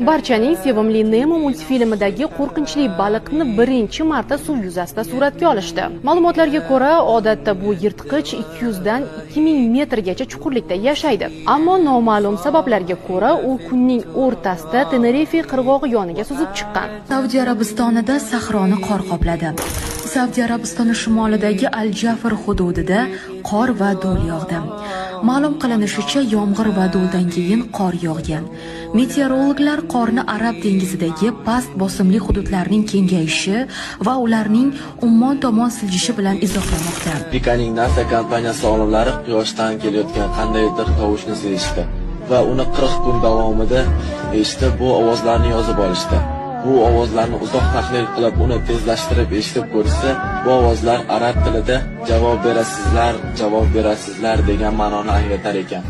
Barchaning sevimli Nemo multfilmidagi qo'rqinchli baliqni birinchi marta suv yuzasida suratga olishdi. Ma'lumotlarga ko'ra, odatda bu yirtqich 200 dan 2000 metrgacha chuqurlikda yashaydi. Ammo noma'lum sabablarga ko'ra, u kunning o'rtasida Tenerife qirg'og'i yoniga suzib chiqqan. Saudiya Arabistonida sahroni qor qopladi. Saudiya Arabistoni shimolidagi Al-Jafr hududida qor va do'l yog'di. Ma'lum qilinishicha, yomg'ir va do'ldan keyin qor yog'gan. Meteorologlar qorni Arab dengizidagi past bosimli hududlarning kengayishi va ularning Ummon tomon siljishi bilan izohlamoqda. Pikaning NASA kompaniyasi olimlari Quyoshdan kelayotgan qandaydir tovushni sezishdi va uni 40 kun davomida eshitib, bu ovozlarni yozib olishdi. Bu ovozlarni uzoq tahlil qilib, uni tezlashtirib eshitib ko'rsa, bu ovozlar arab tilida javob berasizlar degan ma'noni anglatar ekan.